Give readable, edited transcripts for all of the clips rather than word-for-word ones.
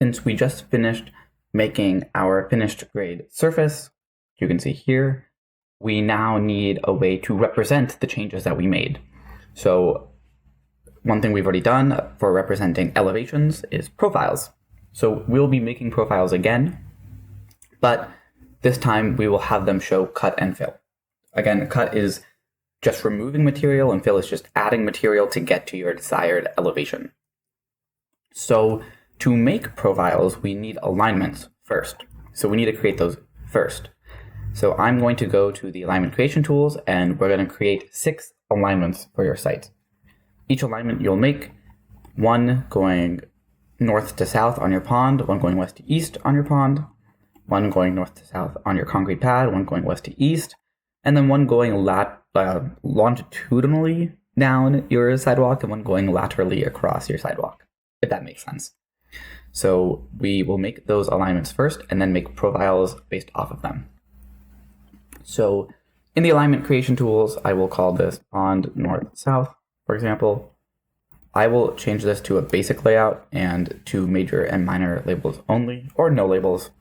since we just finished making our finished grade surface, you can see here, we now need a way to represent the changes that we made. So one thing we've already done for representing elevations is profiles. So we'll be making profiles again, but this time we will have them show cut and fill. Again, cut is just removing material and fill is just adding material to get to your desired elevation. So to make profiles, we need alignments first. So we need to create those first. So I'm going to go to the alignment creation tools and we're going to create 6 alignments for your site. Each alignment you'll make, one going north to south on your pond, one going west to east on your pond, one going north to south on your concrete pad, one going west to east, and then one going longitudinally down your sidewalk and one going laterally across your sidewalk, if that makes sense. So we will make those alignments first and then make profiles based off of them. So in the alignment creation tools, I will call this pond north-south, for example. I will change this to a basic layout and to major and minor labels only, or no labels.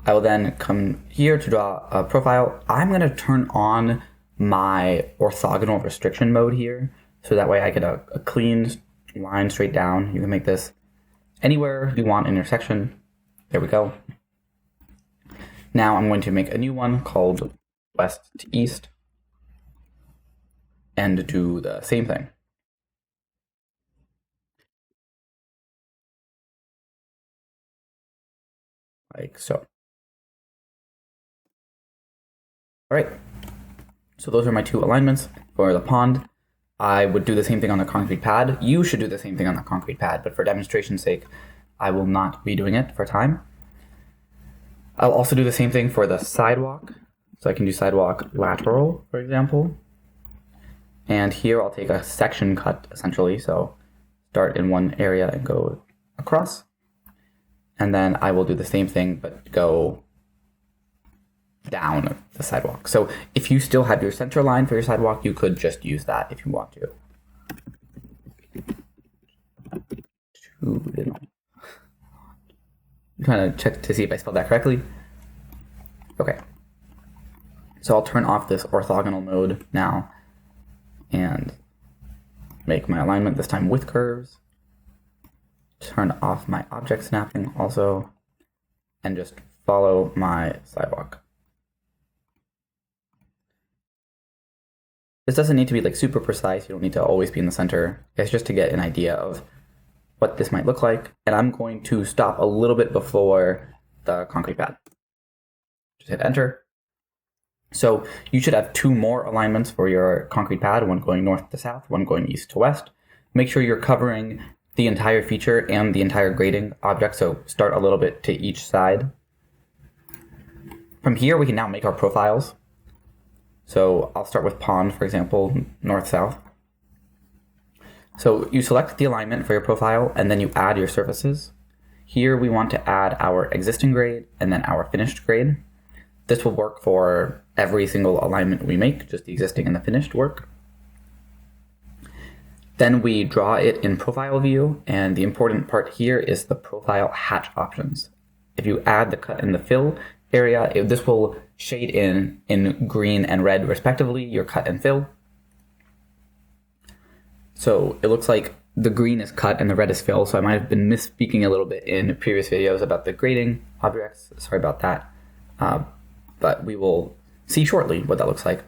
I will then come here to draw a profile. I'm going to turn on my orthogonal restriction mode here, so that way I get a clean line straight down. You can make this anywhere you want in your section. There we go. Now I'm going to make a new one called west to east and do the same thing. Like so. All right, so those are my 2 alignments for the pond. I would do the same thing on the concrete pad. You should do the same thing on the concrete pad, but for demonstration's sake, I will not be doing it for time. I'll also do the same thing for the sidewalk. So I can do sidewalk lateral, for example. And here I'll take a section cut, essentially. So start in one area and go across. And then I will do the same thing, but go down the sidewalk. So if you still have your center line for your sidewalk, you could just use that if you want to. I'm trying to check to see if I spelled that correctly. Okay. So I'll turn off this orthogonal mode now and make my alignment this time with curves. Turn off my object snapping also and just follow my sidewalk. This doesn't need to be like super precise. You don't need to always be in the center. It's just to get an idea of what this might look like. And I'm going to stop a little bit before the concrete pad. Just hit enter. So you should have 2 more alignments for your concrete pad, one going north to south, one going east to west. Make sure you're covering the entire feature and the entire grading object. So start a little bit to each side. From here, we can now make our profiles. So I'll start with pond, for example, north-south. So you select the alignment for your profile and then you add your surfaces. Here we want to add our existing grade and then our finished grade. This will work for every single alignment we make, just the existing and the finished work. Then we draw it in profile view, and the important part here is the profile hatch options. If you add the cut and the fill area, this will shade in green and red respectively, your cut and fill. So it looks like the green is cut and the red is fill, so I might have been misspeaking a little bit in previous videos about the grading objects. Sorry about that. But we will see shortly what that looks like.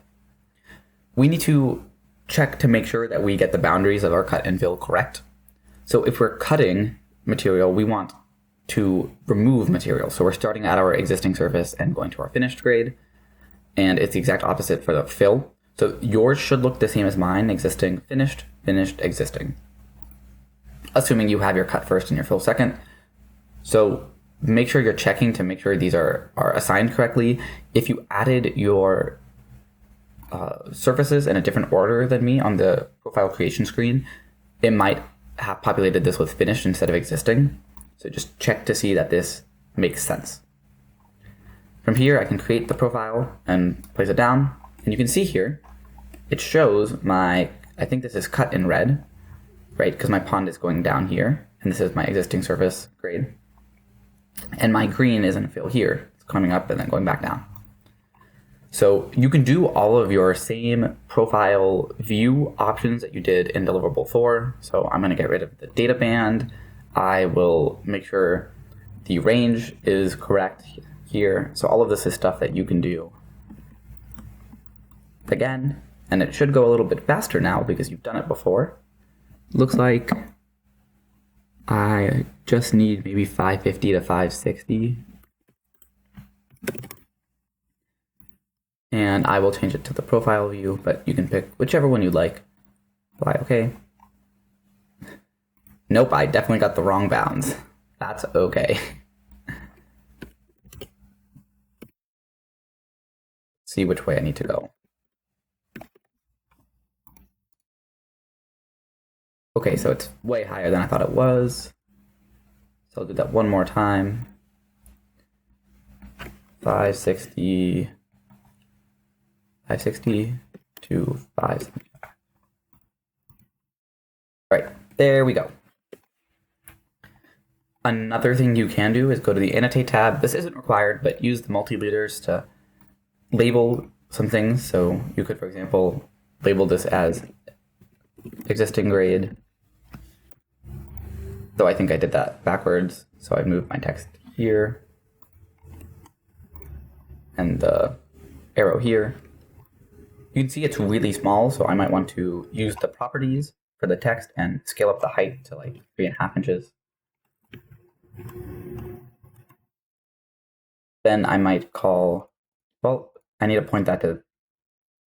We need to check to make sure that we get the boundaries of our cut and fill correct. So if we're cutting material, we want to remove material. So we're starting at our existing surface and going to our finished grade. And it's the exact opposite for the fill. So yours should look the same as mine, existing, finished, finished, existing. Assuming you have your cut first and your fill second. So make sure you're checking to make sure these are assigned correctly. If you added your surfaces in a different order than me on the profile creation screen, it might have populated this with finished instead of existing. So just check to see that this makes sense. From here, I can create the profile and place it down. And you can see here, it shows my, I think this is cut in red, right? Because my pond is going down here. and this is my existing surface grade. And my green is in fill here. It's coming up and then going back down. So you can do all of your same profile view options that you did in deliverable 4. So I'm going to get rid of the data band. I will make sure the range is correct here. So all of this is stuff that you can do again, and it should go a little bit faster now because you've done it before. Looks like I just need maybe 550 to 560. And I will change it to the profile view, but you can pick whichever one you like. Apply OK. Nope, I definitely got the wrong bounds. That's okay. See which way I need to go. Okay, so it's way higher than I thought it was. So I'll do that one more time. 560 to 575. All right, there we go. Another thing you can do is go to the Annotate tab. This isn't required, but use the multi-leaders to label some things. So you could, for example, label this as existing grade. Though I think I did that backwards. So I moved my text here and the arrow here. You can see it's really small, so I might want to use the properties for the text and scale up the height to like 3.5 inches. Then I might call, well, I need to point that to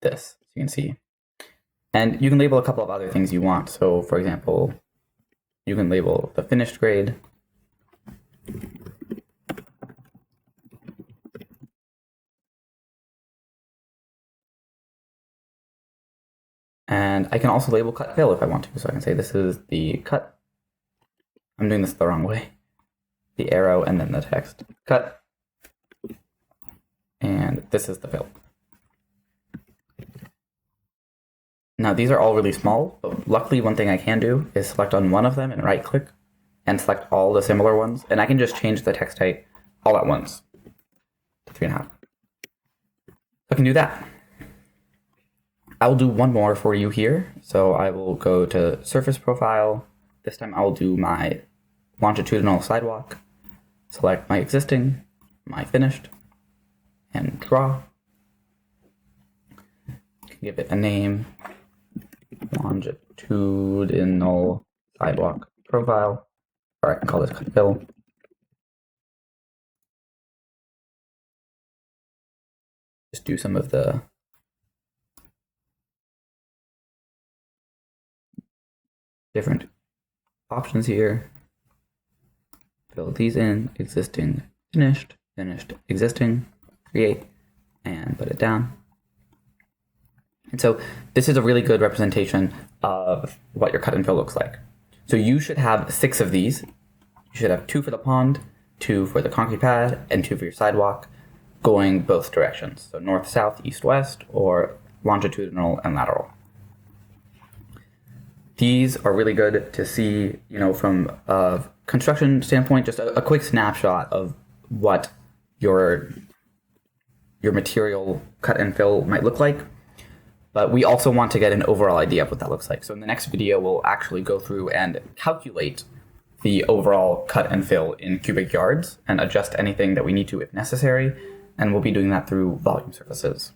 this, so you can see. And you can label a couple of other things you want. So for example, you can label the finished grade. And I can also label cut fill if I want to. So I can say this is the cut. I'm doing this the wrong way. The arrow and then the text. Cut. And this is the fill. Now these are all really small, but luckily one thing I can do is select on one of them and right click and select all the similar ones. And I can just change the text height all at once to 3.5. I can do that. I'll do one more for you here. So I will go to surface profile. This time I'll do my longitudinal sidewalk, select my existing, my finished, and draw. Give it a name, longitudinal sidewalk profile. All right, I'll call this cut fill. Just do some of the different options here. Fill these in, existing, finished, finished, existing, create, and put it down. And so this is a really good representation of what your cut and fill looks like. So you should have 6 of these. You should have 2 for the pond, 2 for the concrete pad, and 2 for your sidewalk, going both directions. So north, south, east, west, or longitudinal and lateral. These are really good to see, from a construction standpoint, just a quick snapshot of what your material cut and fill might look like. But we also want to get an overall idea of what that looks like. So in the next video, we'll actually go through and calculate the overall cut and fill in cubic yards and adjust anything that we need to if necessary. And we'll be doing that through volume surfaces.